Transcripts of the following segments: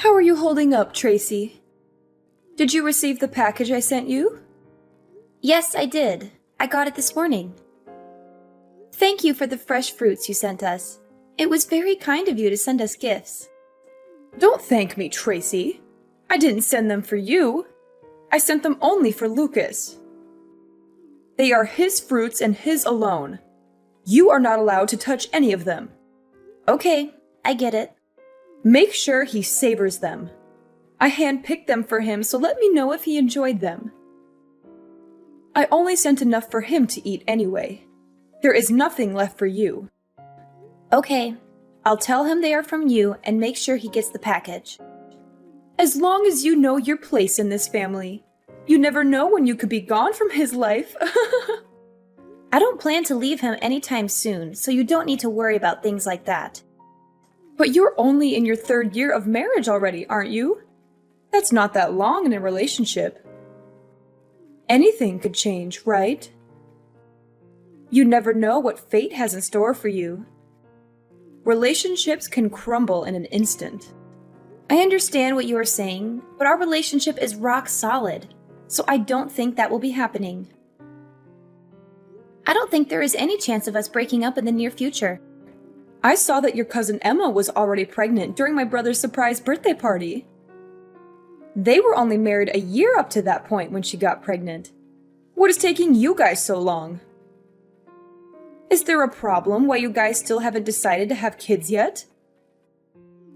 How are you holding up, Tracy? Did you receive the package I sent you? Yes, I did. I got it this morning. Thank you for the fresh fruits you sent us. It was very kind of you to send us gifts. Don't thank me, Tracy. I didn't send them for you. I sent them only for Lucas. They are his fruits and his alone. You are not allowed to touch any of them. Okay, I get it. Make sure he savors them. I handpicked them for him, so let me know if he enjoyed them. I only sent enough for him to eat anyway. There is nothing left for you. Okay, I'll tell him they are from you and make sure he gets the package. As long as you know your place in this family. You never know when you could be gone from his life. I don't plan to leave him anytime soon, so you don't need to worry about things like that. But you're only in your 3rd year of marriage already, aren't you? That's not that long in a relationship. Anything could change, right? You never know what fate has in store for you. Relationships can crumble in an instant. I understand what you are saying, but our relationship is rock solid, so I don't think that will be happening. I don't think there is any chance of us breaking up in the near future. I saw that your cousin Emma was already pregnant during my brother's surprise birthday party. They were only married a year up to that point when she got pregnant. What is taking you guys so long? Is there a problem why you guys still haven't decided to have kids yet?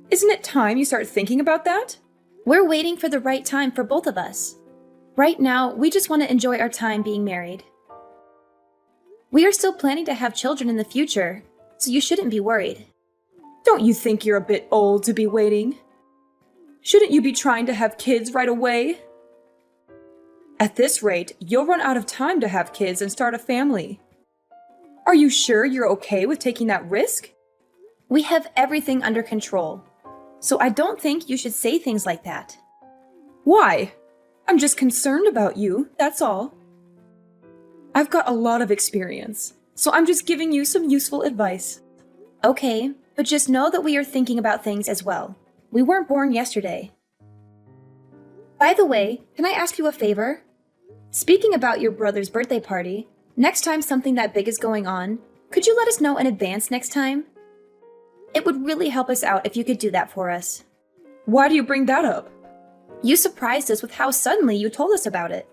Isn't it time you start thinking about that? We're waiting for the right time for both of us. Right now, we just want to enjoy our time being married. We are still planning to have children in the future, so you shouldn't be worried. Don't you think you're a bit old to be waiting? Shouldn't you be trying to have kids right away? At this rate, you'll run out of time to have kids and start a family. Are you sure you're okay with taking that risk? We have everything under control, so I don't think you should say things like that. Why? I'm just concerned about you, that's all. I've got a lot of experience, so I'm just giving you some useful advice. Okay, but just know that we are thinking about things as well. We weren't born yesterday. By the way, can I ask you a favor? Speaking about your brother's birthday party, next time something that big is going on, could you let us know in advance next time? It would really help us out if you could do that for us. Why do you bring that up? You surprised us with how suddenly you told us about it.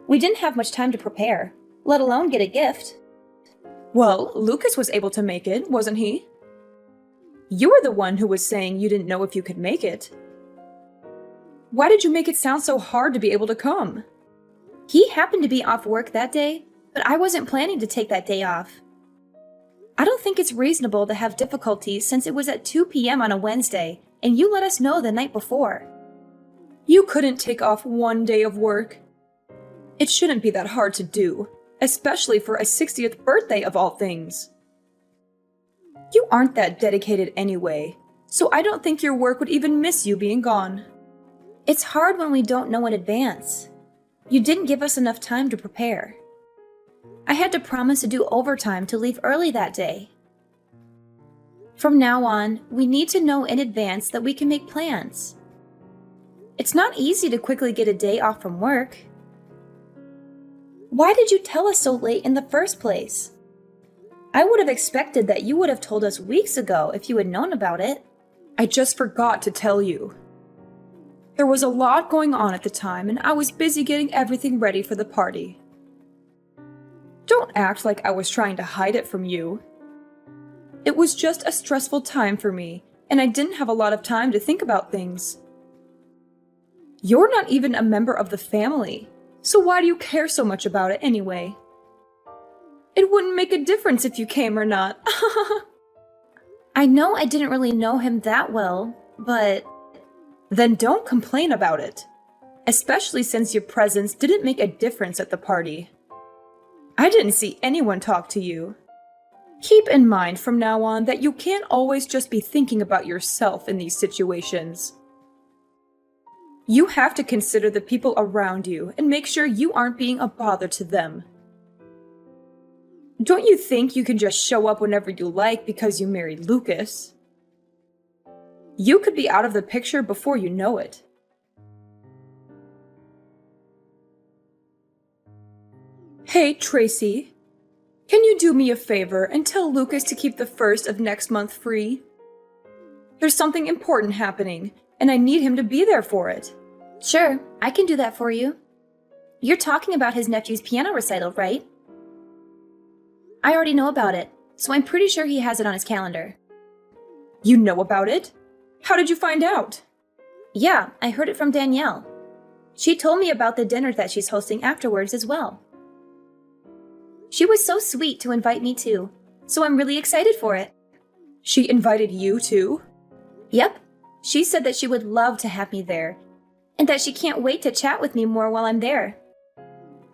We didn't have much time to prepare, let alone get a gift. Well, Lucas was able to make it, wasn't he? You were the one who was saying you didn't know if you could make it. Why did you make it sound so hard to be able to come? He happened to be off work that day, but I wasn't planning to take that day off. I don't think it's reasonable to have difficulties since it was at 2 p.m. on a Wednesday, and you let us know the night before. You couldn't take off one day of work. It shouldn't be that hard to do, especially for a 60th birthday of all things. You aren't that dedicated anyway, so I don't think your work would even miss you being gone. It's hard when we don't know in advance. You didn't give us enough time to prepare. I had to promise to do overtime to leave early that day. From now on, we need to know in advance that we can make plans. It's not easy to quickly get a day off from work. Why did you tell us so late in the first place? I would have expected that you would have told us weeks ago if you had known about it. I just forgot to tell you. There was a lot going on at the time, and I was busy getting everything ready for the party. Don't act like I was trying to hide it from you. It was just a stressful time for me, and I didn't have a lot of time to think about things. You're not even a member of the family, so why do you care so much about it anyway? It wouldn't make a difference if you came or not. I know I didn't really know him that well, but... Then don't complain about it, especially since your presence didn't make a difference at the party. I didn't see anyone talk to you. Keep in mind from now on that you can't always just be thinking about yourself in these situations. You have to consider the people around you and make sure you aren't being a bother to them. Don't you think you can just show up whenever you like because you married Lucas? You could be out of the picture before you know it. Hey, Tracy. Can you do me a favor and tell Lucas to keep the 1st of next month free? There's something important happening, and I need him to be there for it. Sure, I can do that for you. You're talking about his nephew's piano recital, right? I already know about it, so I'm pretty sure he has it on his calendar. You know about it? How did you find out? Yeah, I heard it from Danielle. She told me about the dinner that she's hosting afterwards as well. She was so sweet to invite me too, so I'm really excited for it. She invited you too? Yep, she said that she would love to have me there, and that she can't wait to chat with me more while I'm there.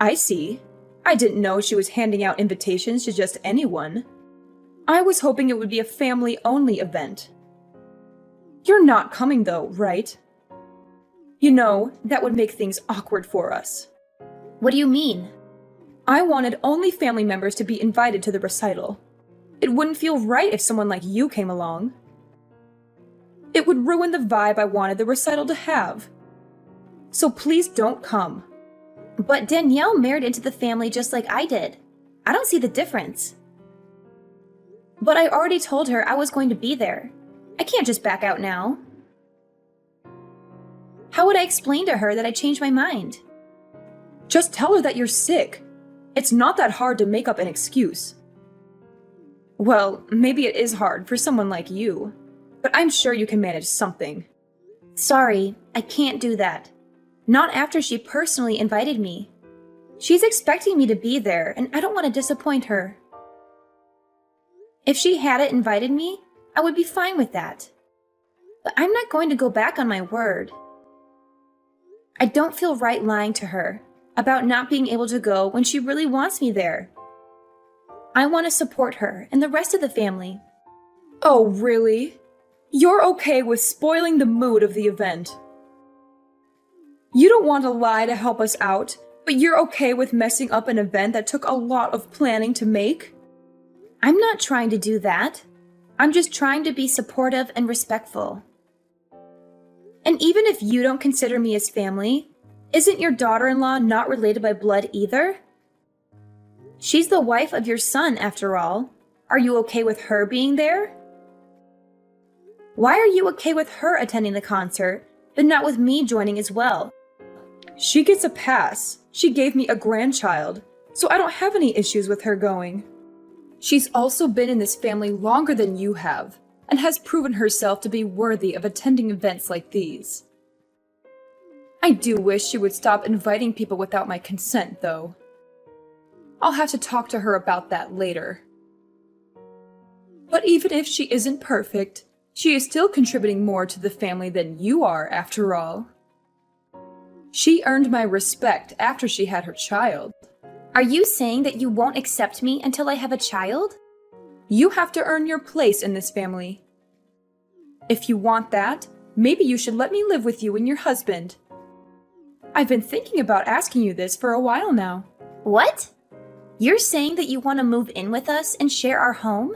I see. I didn't know she was handing out invitations to just anyone. I was hoping it would be a family-only event. You're not coming though, right? You know, that would make things awkward for us. What do you mean? I wanted only family members to be invited to the recital. It wouldn't feel right if someone like you came along. It would ruin the vibe I wanted the recital to have. So please don't come. But Danielle married into the family just like I did. I don't see the difference. But I already told her I was going to be there. I can't just back out now. How would I explain to her that I changed my mind? Just tell her that you're sick. It's not that hard to make up an excuse. Well, maybe it is hard for someone like you, but I'm sure you can manage something. Sorry, I can't do that. Not after she personally invited me. She's expecting me to be there, and I don't want to disappoint her. If she hadn't invited me, I would be fine with that. But I'm not going to go back on my word. I don't feel right lying to her about not being able to go when she really wants me there. I want to support her and the rest of the family. Oh, really? You're okay with spoiling the mood of the event? You don't want to lie to help us out, but you're okay with messing up an event that took a lot of planning to make? I'm not trying to do that. I'm just trying to be supportive and respectful. And even if you don't consider me as family, isn't your daughter-in-law not related by blood either? She's the wife of your son, after all. Are you okay with her being there? Why are you okay with her attending the concert, but not with me joining as well? She gets a pass. She gave me a grandchild, so I don't have any issues with her going. She's also been in this family longer than you have, and has proven herself to be worthy of attending events like these. I do wish she would stop inviting people without my consent, though. I'll have to talk to her about that later. But even if she isn't perfect, she is still contributing more to the family than you are, after all. She earned my respect after she had her child. Are you saying that you won't accept me until I have a child? You have to earn your place in this family. If you want that, maybe you should let me live with you and your husband. I've been thinking about asking you this for a while now. What? You're saying that you want to move in with us and share our home?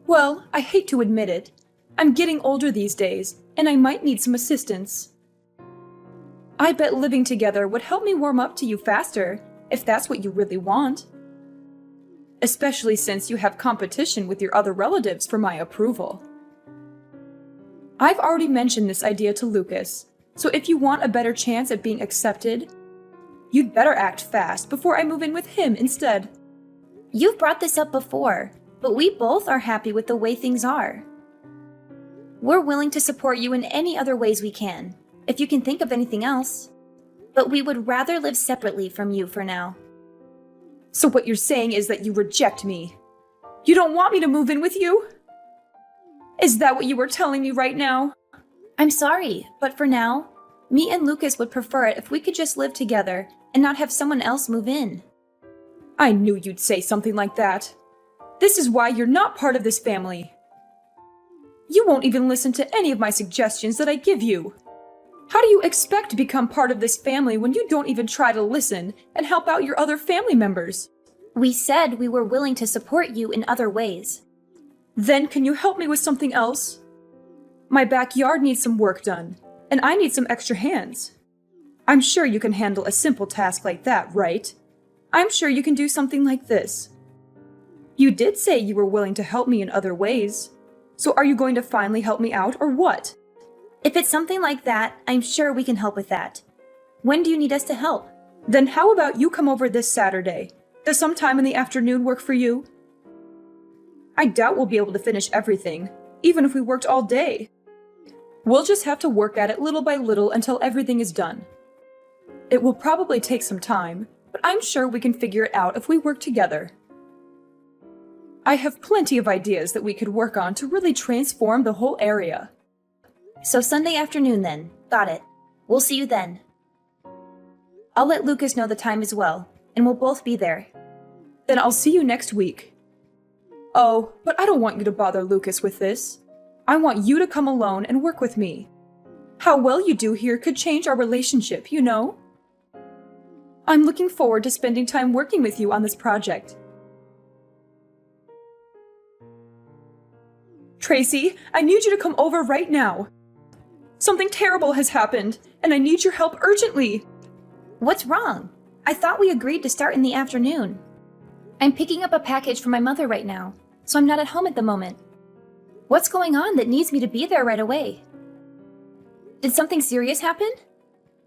Well, I hate to admit it. I'm getting older these days, and I might need some assistance. I bet living together would help me warm up to you faster, if that's what you really want. Especially since you have competition with your other relatives for my approval. I've already mentioned this idea to Lucas, so if you want a better chance at being accepted, you'd better act fast before I move in with him instead. You've brought this up before, but we both are happy with the way things are. We're willing to support you in any other ways we can, if you can think of anything else. But we would rather live separately from you for now. So what you're saying is that you reject me? You don't want me to move in with you? Is that what you were telling me right now? I'm sorry, but for now, me and Lucas would prefer it if we could just live together and not have someone else move in. I knew you'd say something like that. This is why you're not part of this family. You won't even listen to any of my suggestions that I give you. How do you expect to become part of this family when you don't even try to listen and help out your other family members? We said we were willing to support you in other ways. Then can you help me with something else? My backyard needs some work done, and I need some extra hands. I'm sure you can handle a simple task like that, right? I'm sure you can do something like this. You did say you were willing to help me in other ways. So are you going to finally help me out, or what? If it's something like that, I'm sure we can help with that. When do you need us to help? Then how about you come over this Saturday? Does some time in the afternoon work for you? I doubt we'll be able to finish everything, even if we worked all day. We'll just have to work at it little by little until everything is done. It will probably take some time, but I'm sure we can figure it out if we work together. I have plenty of ideas that we could work on to really transform the whole area. So Sunday afternoon then. Got it. We'll see you then. I'll let Lucas know the time as well, and we'll both be there. Then I'll see you next week. Oh, but I don't want you to bother Lucas with this. I want you to come alone and work with me. How well you do here could change our relationship, you know? I'm looking forward to spending time working with you on this project. Tracy, I need you to come over right now. Something terrible has happened, and I need your help urgently. What's wrong? I thought we agreed to start in the afternoon. I'm picking up a package for my mother right now, so I'm not at home at the moment. What's going on that needs me to be there right away? Did something serious happen?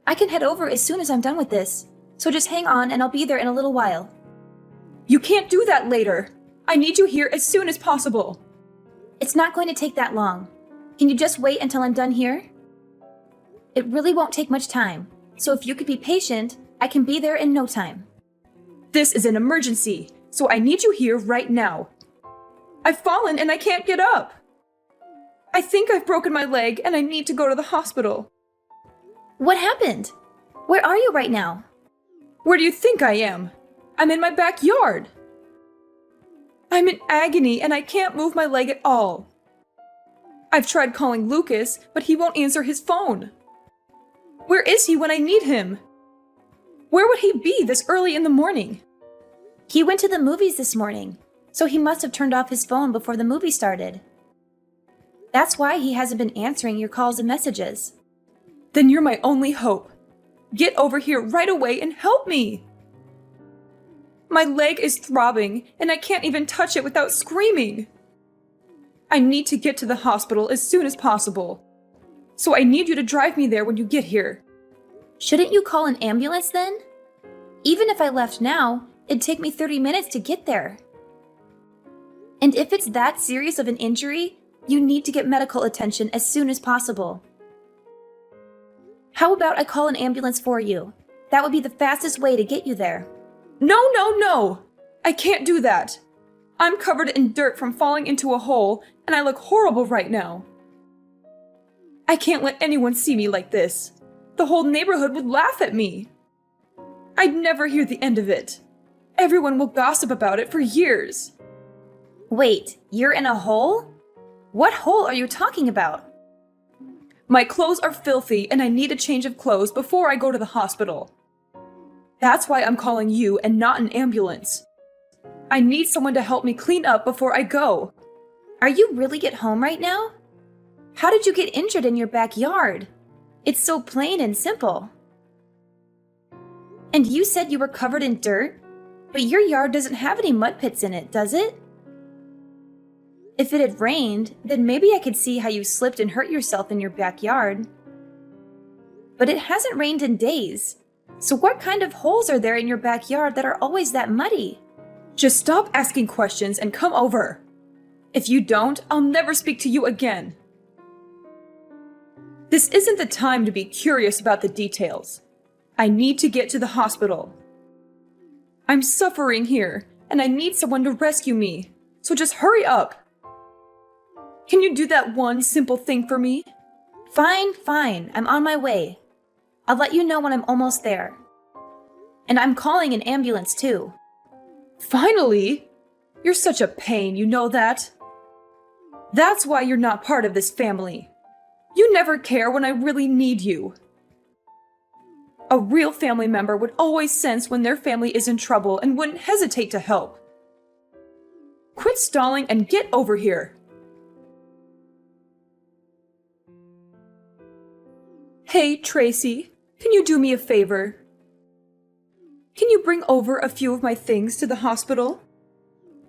I can head over as soon as I'm done with this, so just hang on and I'll be there in a little while. You can't do that later. I need you here as soon as possible. It's not going to take that long. Can you just wait until I'm done here? It really won't take much time, so if you could be patient, I can be there in no time. This is an emergency, so I need you here right now. I've fallen and I can't get up. I think I've broken my leg and I need to go to the hospital. What happened? Where are you right now? Where do you think I am? I'm in my backyard. I'm in agony and I can't move my leg at all. I've tried calling Lucas, but he won't answer his phone. Where is he when I need him? Where would he be this early in the morning? He went to the movies this morning, so he must have turned off his phone before the movie started. That's why he hasn't been answering your calls and messages. Then you're my only hope. Get over here right away and help me. My leg is throbbing, and I can't even touch it without screaming. I need to get to the hospital as soon as possible. So I need you to drive me there when you get here. Shouldn't you call an ambulance then? Even if I left now, it'd take me 30 minutes to get there. And if it's that serious of an injury, you need to get medical attention as soon as possible. How about I call an ambulance for you? That would be the fastest way to get you there. No! I can't do that. I'm covered in dirt from falling into a hole, and I look horrible right now. I can't let anyone see me like this. The whole neighborhood would laugh at me. I'd never hear the end of it. Everyone will gossip about it for years. Wait, you're in a hole? What hole are you talking about? My clothes are filthy and I need a change of clothes before I go to the hospital. That's why I'm calling you and not an ambulance. I need someone to help me clean up before I go. Are you really at home right now? How did you get injured in your backyard? It's so plain and simple. And you said you were covered in dirt, but your yard doesn't have any mud pits in it, does it? If it had rained, then maybe I could see how you slipped and hurt yourself in your backyard. But it hasn't rained in days, so what kind of holes are there in your backyard that are always that muddy? Just stop asking questions and come over. If you don't, I'll never speak to you again. This isn't the time to be curious about the details. I need to get to the hospital. I'm suffering here, and I need someone to rescue me, so just hurry up. Can you do that one simple thing for me? Fine, I'm on my way. I'll let you know when I'm almost there. And I'm calling an ambulance too. Finally! You're such a pain, you know that? That's why you're not part of this family. You never care when I really need you. A real family member would always sense when their family is in trouble and wouldn't hesitate to help. Quit stalling and get over here. Hey, Tracy, can you do me a favor? Can you bring over a few of my things to the hospital?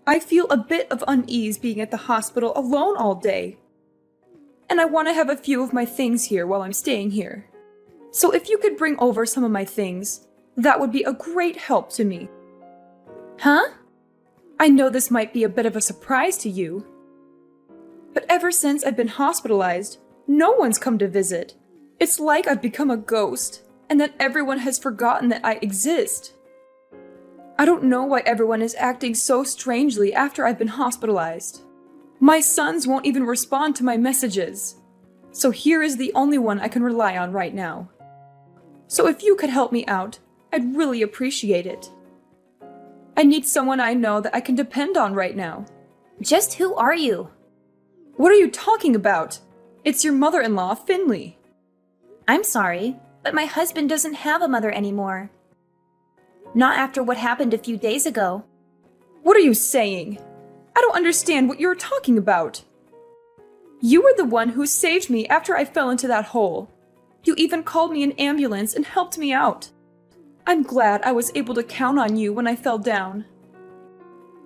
I feel a bit of unease being at the hospital alone all day. And I want to have a few of my things here while I'm staying here. So if you could bring over some of my things, that would be a great help to me. Huh? I know this might be a bit of a surprise to you, but ever since I've been hospitalized, no one's come to visit. It's like I've become a ghost, and that everyone has forgotten that I exist. I don't know why everyone is acting so strangely after I've been hospitalized. My sons won't even respond to my messages. So here is the only one I can rely on right now. So if you could help me out, I'd really appreciate it. I need someone I know that I can depend on right now. Just who are you? What are you talking about? It's your mother-in-law, Finley. I'm sorry, but my husband doesn't have a mother anymore. Not after what happened a few days ago. What are you saying? I don't understand what you're talking about. You were the one who saved me after I fell into that hole. You even called me an ambulance and helped me out. I'm glad I was able to count on you when I fell down.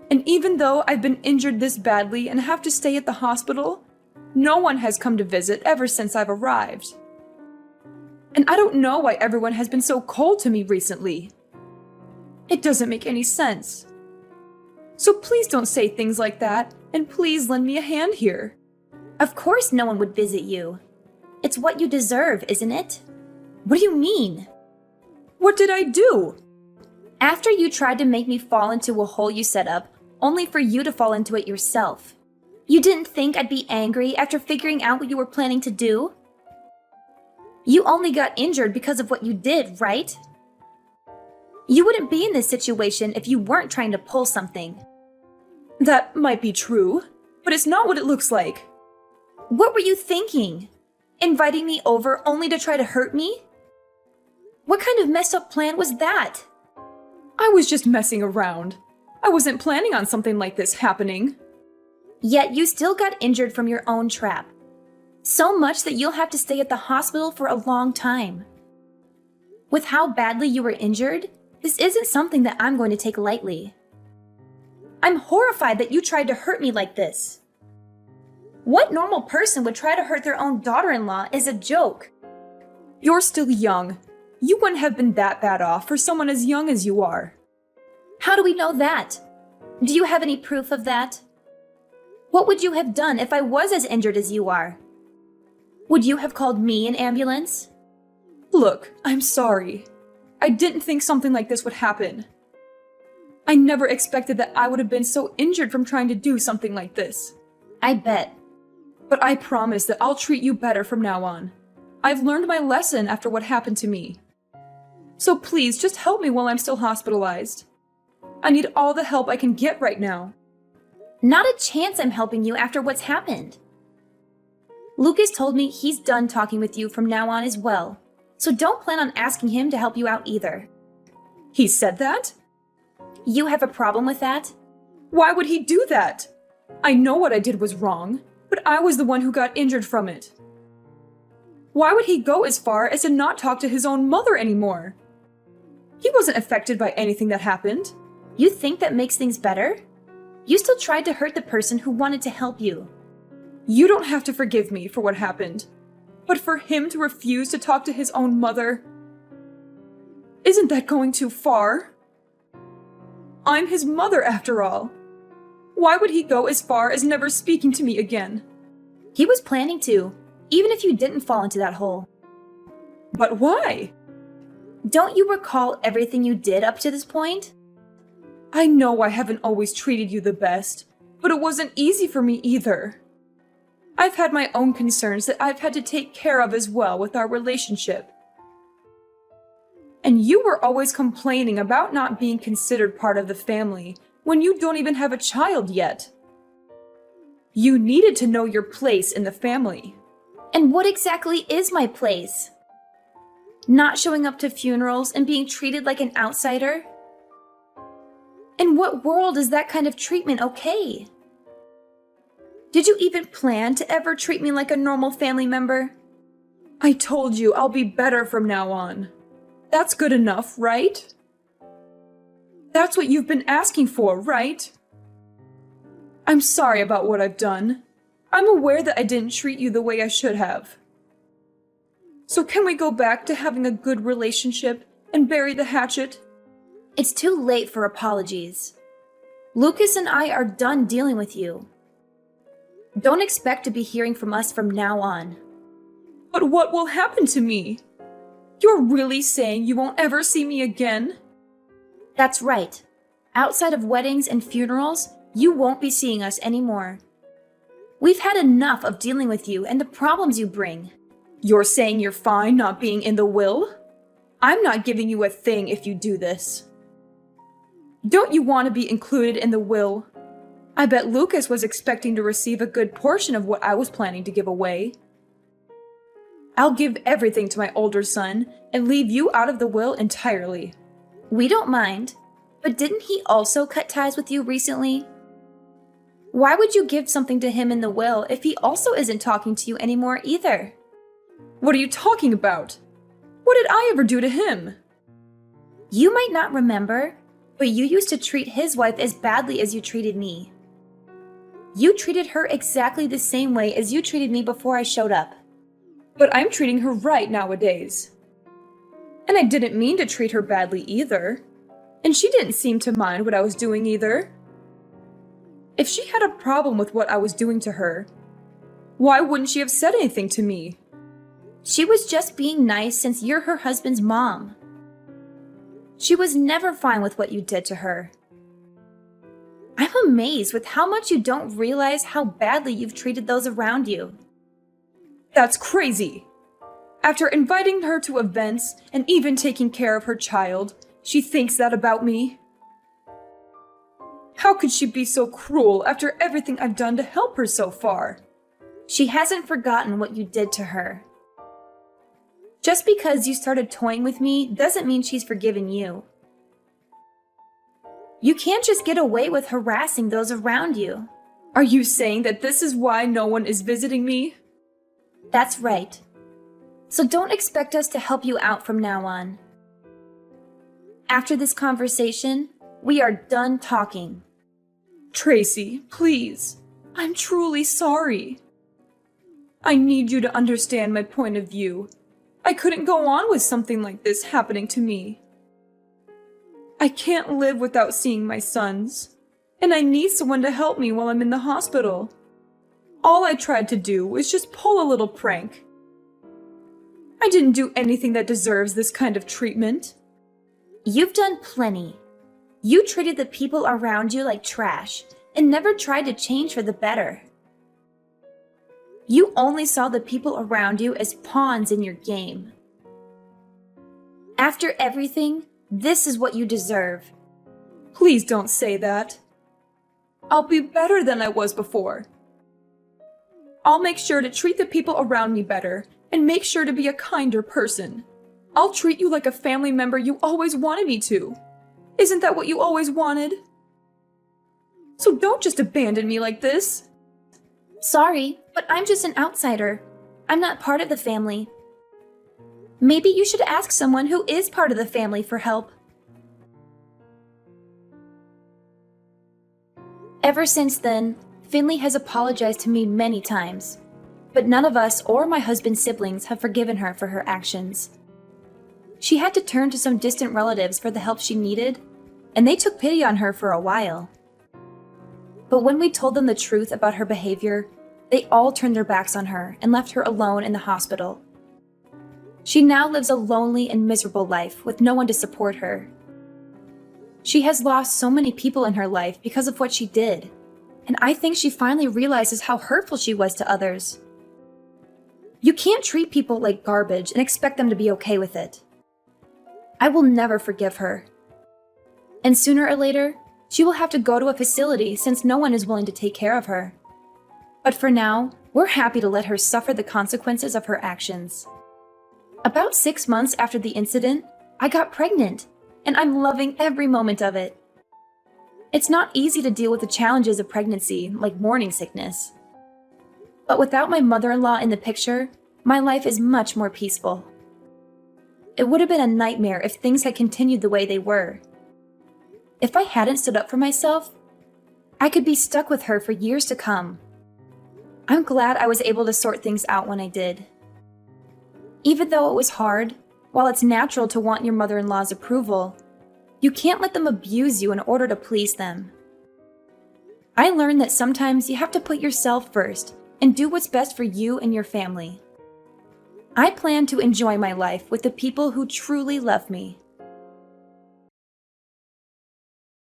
And even though I've been injured this badly and have to stay at the hospital, no one has come to visit ever since I've arrived. And I don't know why everyone has been so cold to me recently. It doesn't make any sense. So please don't say things like that, and please lend me a hand here. Of course no one would visit you. It's what you deserve, isn't it? What do you mean? What did I do? After you tried to make me fall into a hole you set up, only for you to fall into it yourself. You didn't think I'd be angry after figuring out what you were planning to do? You only got injured because of what you did, right? You wouldn't be in this situation if you weren't trying to pull something. That might be true, but it's not what it looks like. What were you thinking? Inviting me over only to try to hurt me? What kind of messed up plan was that? I was just messing around. I wasn't planning on something like this happening. Yet you still got injured from your own trap. So much that you'll have to stay at the hospital for a long time. With how badly you were injured, this isn't something that I'm going to take lightly. I'm horrified that you tried to hurt me like this. What normal person would try to hurt their own daughter-in-law is a joke? You're still young. You wouldn't have been that bad off for someone as young as you are. How do we know that? Do you have any proof of that? What would you have done if I was as injured as you are? Would you have called me an ambulance? Look, I'm sorry. I didn't think something like this would happen. I never expected that I would have been so injured from trying to do something like this. I bet. But I promise that I'll treat you better from now on. I've learned my lesson after what happened to me. So please, just help me while I'm still hospitalized. I need all the help I can get right now. Not a chance I'm helping you after what's happened. Lucas told me he's done talking with you from now on as well, so don't plan on asking him to help you out either. He said that? You have a problem with that? Why would he do that? I know what I did was wrong, but I was the one who got injured from it. Why would he go as far as to not talk to his own mother anymore? He wasn't affected by anything that happened. You think that makes things better? You still tried to hurt the person who wanted to help you. You don't have to forgive me for what happened, but for him to refuse to talk to his own mother, isn't that going too far? I'm his mother after all. Why would he go as far as never speaking to me again? He was planning to, even if you didn't fall into that hole. But why? Don't you recall everything you did up to this point? I know I haven't always treated you the best, but it wasn't easy for me either. I've had my own concerns that I've had to take care of as well with our relationship. And you were always complaining about not being considered part of the family when you don't even have a child yet. You needed to know your place in the family. And what exactly is my place? Not showing up to funerals and being treated like an outsider? In what world is that kind of treatment okay? Did you even plan to ever treat me like a normal family member? I told you I'll be better from now on. That's good enough, right? That's what you've been asking for, right? I'm sorry about what I've done. I'm aware that I didn't treat you the way I should have. So can we go back to having a good relationship and bury the hatchet? It's too late for apologies. Lucas and I are done dealing with you. Don't expect to be hearing from us from now on. But what will happen to me? You're really saying you won't ever see me again? That's right. Outside of weddings and funerals, you won't be seeing us anymore. We've had enough of dealing with you and the problems you bring. You're saying you're fine not being in the will? I'm not giving you a thing if you do this. Don't you want to be included in the will? I bet Lucas was expecting to receive a good portion of what I was planning to give away. I'll give everything to my older son and leave you out of the will entirely. We don't mind, but didn't he also cut ties with you recently? Why would you give something to him in the will if he also isn't talking to you anymore either? What are you talking about? What did I ever do to him? You might not remember, but you used to treat his wife as badly as you treated me. You treated her exactly the same way as you treated me before I showed up. But I'm treating her right nowadays. And I didn't mean to treat her badly either. And she didn't seem to mind what I was doing either. If she had a problem with what I was doing to her, why wouldn't she have said anything to me? She was just being nice since you're her husband's mom. She was never fine with what you did to her. I'm amazed with how much you don't realize how badly you've treated those around you. That's crazy. After inviting her to events and even taking care of her child, she thinks that about me. How could she be so cruel after everything I've done to help her so far? She hasn't forgotten what you did to her. Just because you started toying with me doesn't mean she's forgiven you. You can't just get away with harassing those around you. Are you saying that this is why no one is visiting me? That's right. So don't expect us to help you out from now on. After this conversation, we are done talking. Tracy, please. I'm truly sorry. I need you to understand my point of view. I couldn't go on with something like this happening to me. I can't live without seeing my sons, and I need someone to help me while I'm in the hospital. All I tried to do was just pull a little prank. I didn't do anything that deserves this kind of treatment. You've done plenty. You treated the people around you like trash and never tried to change for the better. You only saw the people around you as pawns in your game. After everything, this is what you deserve. Please don't say that. I'll be better than I was before. I'll make sure to treat the people around me better and make sure to be a kinder person. I'll treat you like a family member you always wanted me to. Isn't that what you always wanted? So don't just abandon me like this. Sorry, but I'm just an outsider. I'm not part of the family. Maybe you should ask someone who is part of the family for help. Ever since then, Finley has apologized to me many times, but none of us or my husband's siblings have forgiven her for her actions. She had to turn to some distant relatives for the help she needed, and they took pity on her for a while. But when we told them the truth about her behavior, they all turned their backs on her and left her alone in the hospital. She now lives a lonely and miserable life with no one to support her. She has lost so many people in her life because of what she did, and I think she finally realizes how hurtful she was to others. You can't treat people like garbage and expect them to be okay with it. I will never forgive her. And sooner or later, she will have to go to a facility since no one is willing to take care of her. But for now, we're happy to let her suffer the consequences of her actions. About 6 months after the incident, I got pregnant, and I'm loving every moment of it. It's not easy to deal with the challenges of pregnancy, like morning sickness. But without my mother-in-law in the picture, my life is much more peaceful. It would have been a nightmare if things had continued the way they were. If I hadn't stood up for myself, I could be stuck with her for years to come. I'm glad I was able to sort things out when I did. Even though it was hard, while it's natural to want your mother-in-law's approval, you can't let them abuse you in order to please them. I learned that sometimes you have to put yourself first and do what's best for you and your family. I plan to enjoy my life with the people who truly love me.